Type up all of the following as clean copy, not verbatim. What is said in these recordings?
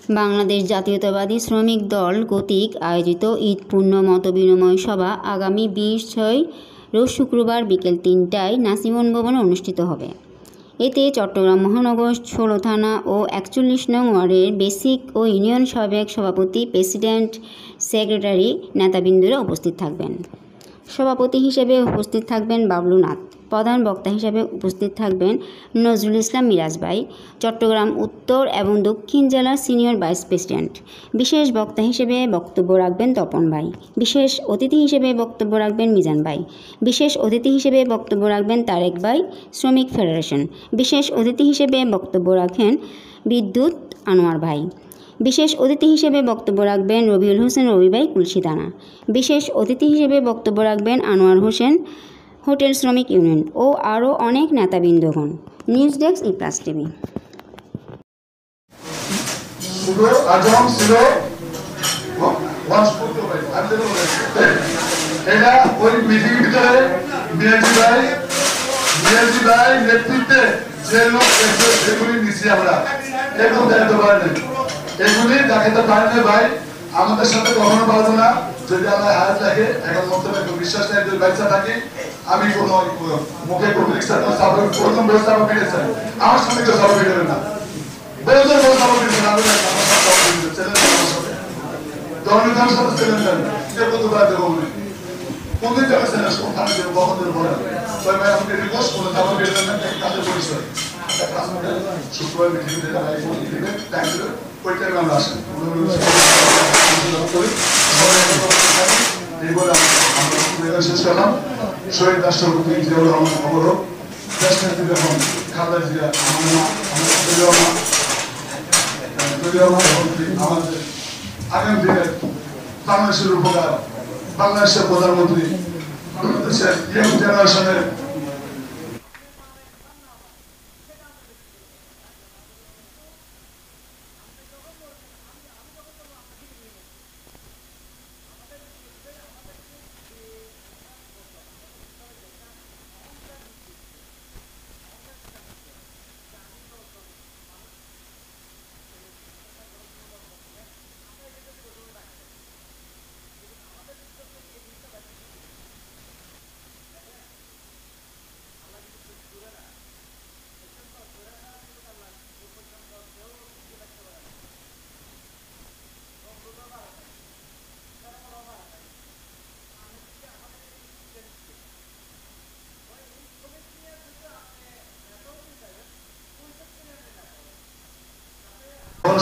বাংলাদেশ জাতীয়তাবাদী শ্রমিক দল কর্তৃক আয়োজিত ঈদ পূর্ণ মতবিনিময় সভা আগামী 20/6 রোজ শুক্রবার বিকেল 3টায় নাসিমন ভবনে অনুষ্ঠিত হবে। এতে চট্টগ্রাম মহানগর 16 থানা ও 41 নং ওয়ার্ডের বেসিক ও ইউনিয়ন সাবেক সভাপতি, প্রেসিডেন্ট, সেক্রেটারি, নেতাবৃন্দরা উপস্থিত থাকবেন। সভাপতি হিসেবে উপস্থিত থাকবেন বাবলু নাথ। প্রধান বক্তা হিসেবে উপস্থিত থাকবেন নজরুল ইসলাম মিরাজ ভাই, চট্টগ্রাম উত্তর এবং দক্ষিণ জেলার সিনিয়র ভাইস প্রেসিডেন্ট। বিশেষ বক্তা হিসেবে বক্তব্য রাখবেন তপন ভাই। বিশেষ অতিথি হিসেবে বক্তব্য রাখবেন মিজান ভাই। বিশেষ অতিথি হিসেবে বক্তব্য রাখবেন তারেক ভাই, শ্রমিক ফেডারেশন। বিশেষ অতিথি হিসেবে বক্তব্য রাখেন বিদ্যুৎ আনোয়ার ভাই। বিশেষ অতিথি হিসেবে বক্তব্য রাখবেন রবিউল হোসেন রবি ভাই, কুলশিদানা। বিশেষ অতিথি হিসেবে বক্তব্য রাখবেন আনোয়ার হোসেন, হোটেল শ্রমিক ইউনিয়ন ও আরও অনেক নেতাবৃন্দগণ। News desk e plus TV. এগুলি দেখাতে পারেন ভাই, আমাদের সাথে কখনো পারবো না। যদি আমরা হায়াত রাখে এখন মন্তব্য বিশ্বাস নেই, যদি ব্যবসা থাকে আমি কোনো মুখে কোনো প্রথম ব্যবস্থা পেয়েছেন আমার সঙ্গে তো সবাই পেয়ে না বেরোজের বড় সবাই পেয়েছেন আমি জনগণের সাথে ছিলেন যে কত বাড়তে বলবেন কোনদিন যাবেন ওখানে যে বহনের বলেন তাই ভাই আমাকে রিকোয়েস্ট করলেন আমার বেরোলেন না কাজের পরিচয় শুক্রবার মিটিং দিবেন টাইম দেবেন ওই টাইমে আমরা আসেন এই বলে আমরা শেষ করলাম। শহীদ রাষ্ট্রপতি জিয়াউর রহমান অবরোধ, দেশ নেত্রী বেগম খালেদা জিয়া, আমাদের আগামী দিনের বাংলাদেশের উপকার, বাংলাদেশের প্রধানমন্ত্রী, বাংলাদেশের ইয়ং জেনারেশনের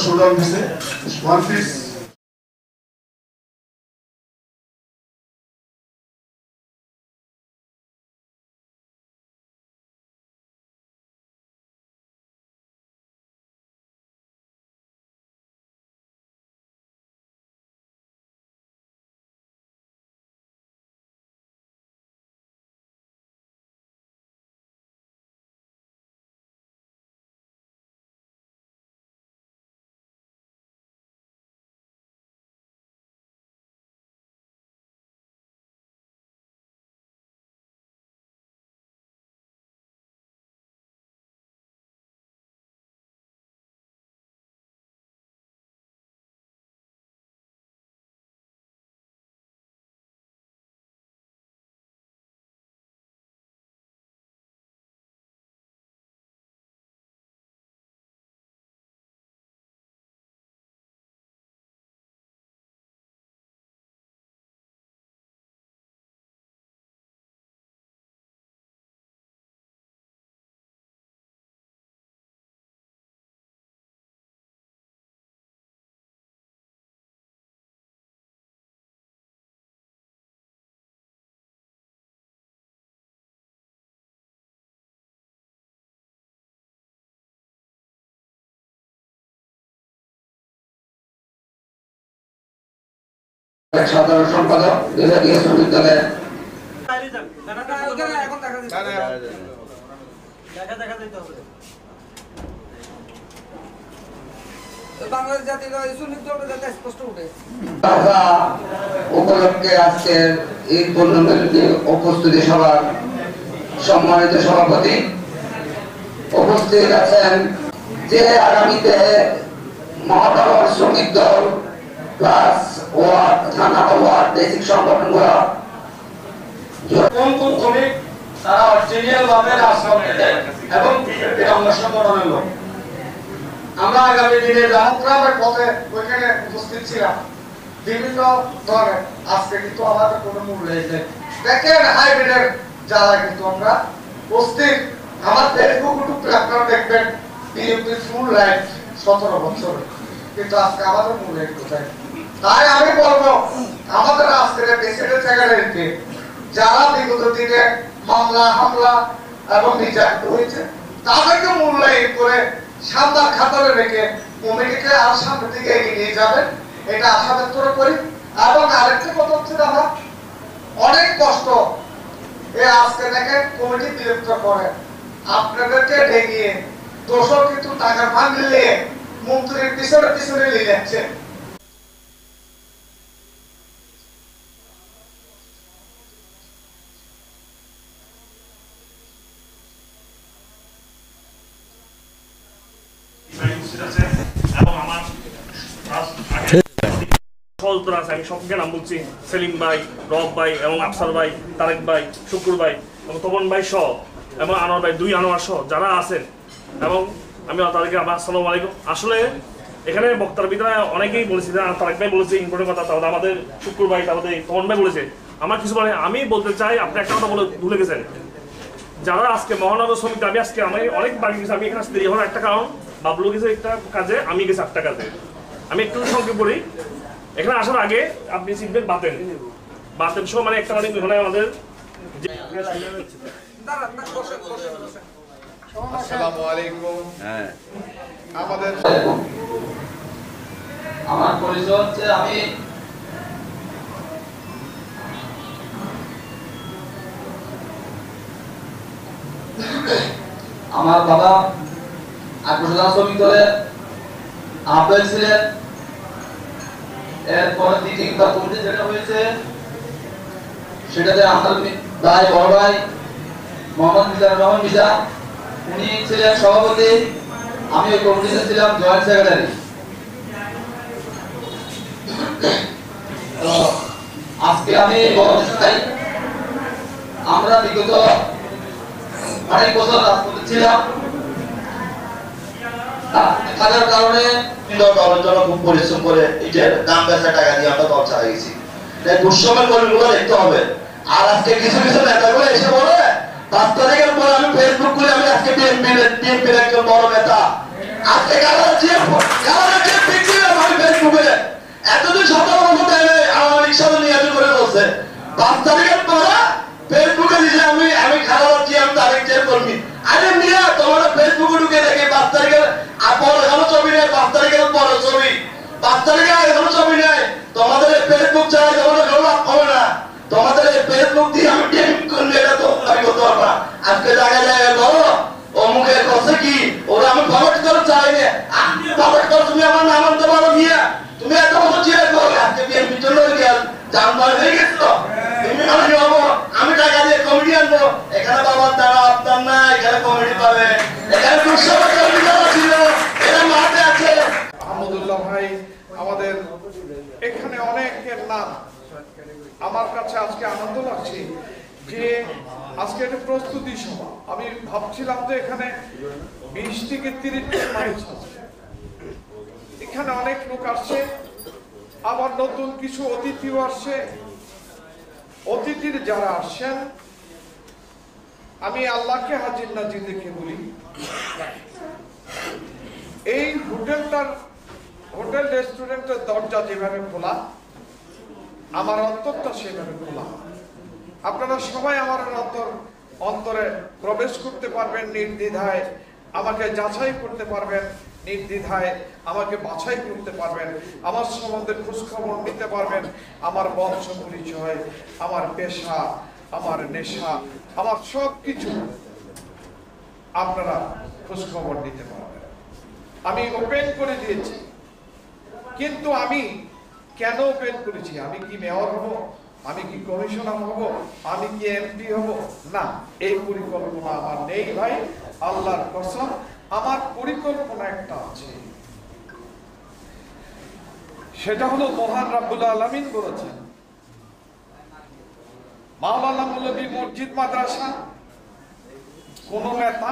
showdown দিছে ওয়ান পিস সাধারণ সম্পাদক বিভাগীয় বিশ্ববিদ্যালয়ের উপলক্ষে আজকের এই পূর্ণমিলনী উপস্থিতি সভার সম্মানিত সভাপতি উপস্থিত আছেন যে আগামীতে মহানগর শ্রমিক দল প্লাস ওয়ার্ড থানা ওয়ার্ড বেসিক সংগঠনগুলো কোন কোন শ্রমিক তারা অরিজিনাল ভাবে রাজপথে নেয় এবং এটা অঙ্গ সংগঠনের লোক। আমরা আগামী দিনে যাত্রা পথে ওইখানে উপস্থিত ছিলাম বিভিন্ন ধরনের। আজকে কিন্তু আমাদের কোনো মূল্য নেই। দেখেন হাইব্রিডের যারা কিন্তু আমরা উপস্থিত আমার ফেসবুক ইউটিউব আপনারা দেখবেন বিএনপির ফুল লাইফ 17 বছর, কিন্তু আজকে আমাদের মূল্য কোথায়? তাই আমি বলবো আমাদের আজকের প্রেসিডেন্ট সেক্রেটারিকে যারা বিগত দিনে মামলা হামলা এবং নির্যাতিত হয়েছে তাদেরকে মূল্যায়ন করে সামনে খাতারে রেখে কমিটিকে আর সামনের দিকে এগিয়ে নিয়ে যাবেন, এটা আশা ব্যক্ত করি। এবং আরেকটা কথা হচ্ছে আমরা অনেক কষ্ট এই আজকে দেখেন কমিটি বিলুপ্ত করে আপনাদেরকে ঢেকিয়ে দোষক কিন্তু টাকার ফান্ড নিয়ে মন্ত্রীর পিছনে পিছনে নিয়ে যাচ্ছে। আমি সবকে নাম বলছি, সেলিম ভাই, রব ভাই এবং আফসার ভাই, তারেক ভাই, শুকুর ভাই এবং তপন ভাই সহ এবং আনোয়ার ভাই, 2 আনোয়ার সহ যারা আছেন এবং আমি তাদেরকে আবার আসসালামু আলাইকুম। আসলে এখানে বক্তার ভিতরে অনেকেই বলেছে, তারেক ভাই বলেছে ইম্পর্টেন্ট কথা, তারপরে আমাদের শুকুর ভাই, তারপরে তপন ভাই বলেছে। আমার কিছু বলে আমি বলতে চাই, আপনি একটা কথা বলে ভুলে গেছেন, যারা আজকে মহানগর শ্রমিক দাবি আজকে আমি অনেক বাকি গেছি। আমি এখানে আসতে দেরি হওয়ার একটা কারণ, বাবলু গেছে একটা কাজে, আমি গেছি 8টা কাজে। আমি একটু সংক্ষেপ করি। এখানে আসার আগে আপনি চিনবেন বাতেন সহ মানে একটা মানে ওখানে আমাদের আসসালামু আলাইকুম। আমাদের আমার পরিচয় হচ্ছে আমি আমার বাবা আগ্রসদা শ্রমিক দলের আহ্বায়ক ছিলেন। এরপরে দ্বিতীয়বার কমিটি যেটা হয়েছে সেটাতে আমার ভাই বড় ভাই মোহাম্মদ মিজানুর রহমান মিজা উনি ছিলেন সভাপতি, আমি ওই কমিটিতে ছিলাম জয়েন্ট সেক্রেটারি। আজকে আমি বলতে চাই আমরা বিগত অনেক বছর রাজপথে ছিলাম, কাজের কারণে দলের জন্য খুব পরিশ্রম করে এই যে দাম বেচা টাকা দিয়ে আমরা দল চালাই গেছি। দুঃসময় কর্মীগুলো দেখতে হবে। আর আজকে কিছু কিছু নেতাগুলো এসে বলে 5 তারিখের পর আমি ফেসবুক খুলে আমি আজকে বিএনপির একজন বড় নেতা, আজকে আমি ফেসবুকে এতদিন 17 বছর টাইমে আমার রিক্সাতে নিয়ে করে চলছে। 5 তারিখের পর ফেসবুকে দিছে আমি খারাপ আছি, আমি তারিখ চেয়ে কর্মী। আরে মিয়া তোমরা ফেসবুকে ঢুকে দেখে 5 তারিখের পর এখনো ছবি নেই, 5 তারিখের পরে ছবি, 5 তারিখে এখনো ছবি নেই। তোমাদের ফেসবুক চাই তোমাদের কোনো লাভ হবে না। তোমাদের ফেসবুক দিয়ে আমি টিম করলে এটা তো আমি করতে পারবো না। আজকে জায়গায় জায়গায় বলো অমুকে করছে কি ওরা আমি ফরওয়ার্ড করে চাই না, আপনি ফরওয়ার্ড করো, তুমি আমার নাম আনতে পারো মিয়া, তুমি এত বছর চেয়ে করো আজকে বিএনপি চলে গেল জানবার হয়ে গেছে তো তুমি আমি হবো, আমি টাকা দিয়ে কমিটি আনবো। এখানে বাবার দ্বারা আপনার না, এখানে কমিটি পাবে, এখানে দুঃসভা কমিটি যারা ছিল এরা মাঠে আছে। আহমদুল্লাহ ভাই আমাদের এখানে অনেকের নাম, আমার কাছে আজকে আনন্দ লাগছে যে আজকে একটা প্রস্তুতি সভা। আমি ভাবছিলাম যে এখানে 20 থেকে 30 জন মানুষ আছে, এখানে অনেক লোক আসছে, আবার নতুন কিছু অতিথিও আসছে। অতিথির যারা আসছেন আমি আল্লাহকে হাজির নাজির দেখে বলি, এই হোটেল রেস্টুরেন্টের দরজা যেভাবে খোলা, আমার অন্তরটা সেভাবে খোলা। আপনারা সবাই আমার অন্তরে প্রবেশ করতে পারবেন নির্দ্বিধায়, আমাকে যাচাই করতে পারবেন নির্দ্বিধায়, আমাকে বাছাই করতে পারবেন, আমার সম্বন্ধে খোঁজখবর নিতে পারবেন, আমার বংশ পরিচয়, আমার পেশা, আমার নেশা, আমার সব কিছু আপনারা খোঁজখবর নিতে পারবেন। আমি ওপেন করে দিয়েছি, কিন্তু আমি কেন ওপেন করেছি? আমি কি মেয়র হব, আমি কি কমিশনার হব, আমি কি এমপি হব? না, এই পরিকল্পনা আমার নেই ভাই, আল্লাহর কসম। আমার পরিকল্পনা একটা আছে, সেটা হলো মহান রাব্বুল আলামিন বলেছেন, মাওলানা মৌলভী মসজিদ মাদ্রাসা কোন নেতা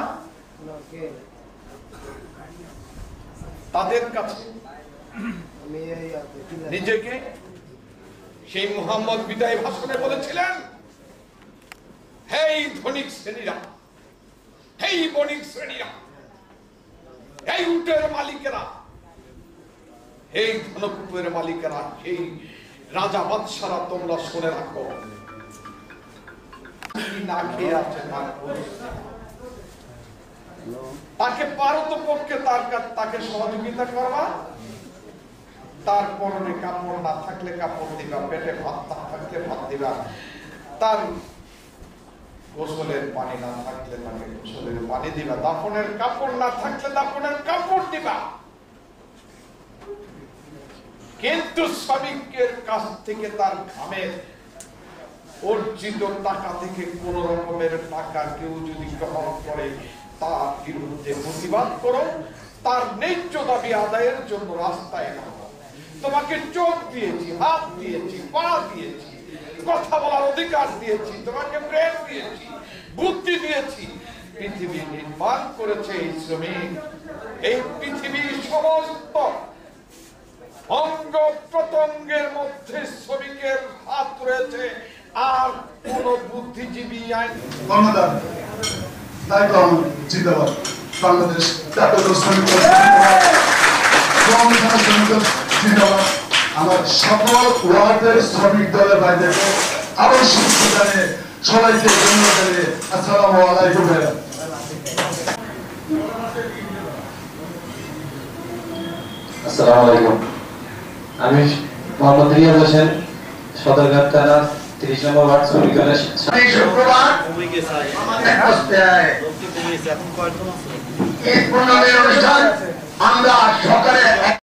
তাদের কাছে নিজেকে সেই মুহাম্মদ বিদায় ভাষণে বলেছিলেন, হেই ধনিক শ্রেণীরা, হেই বণিক শ্রেণীরা, এই উটের মালিকেরা, এই ধনকুপের মালিকেরা, সেই রাজা বাদশারা, তোমরা শুনে রাখো, না খেয়ে আছে তাকে পারত পক্ষে তাকে সহযোগিতা করবা, তার পরনে কাপড় না থাকলে কাপড় দিবা, পেটে ভাত না থাকলে ভাত দিবা, তার গোসলের পানি না থাকলে তাকে গোসলের পানি দিবা, দাফনের কাপড় না থাকলে দাফনের কাপড় দিবা। কিন্তু শ্রমিকের কাছ থেকে তার ঘামের অর্জিত টাকা থেকে কোন রকমের টাকা কেউ যদি গ্রহণ করে তার বিরুদ্ধে প্রতিবাদ করো, তার ন্যায্য দাবি আদায়ের জন্য রাস্তায় নামো। তোমাকে চোখ দিয়েছি, হাত দিয়েছি, পা দিয়েছি, কথা বলার অধিকার দিয়েছি, তোমাকে ব্রেন দিয়েছি, বুদ্ধি দিয়েছি। পৃথিবী নির্মাণ করেছে এই শ্রমিক। এই পৃথিবীর সমস্ত অঙ্গ প্রত্যঙ্গের মধ্যে শ্রমিকের হাত রয়েছে, আর কোন বুদ্ধিজীবী আইন কর্মদান জিন্দাবাদ। বাংলাদেশ জাতীয় শ্রমিক জিন্দাবাদ। আমার সকল ওয়ার্ডের শ্রমিক দলের বাইরে আবশ্যক জানিয়ে সবাইকে ধন্যবাদ জানিয়ে আসসালামু আলাইকুম। আসসালামু আলাইকুম। আমি মোহাম্মদ রিয়াজ হোসেন, সদরঘাট থানা 30 নম্বর ওয়ার্ড শ্রমিক দলের শুক্রবার অনুষ্ঠান আমরা সকালে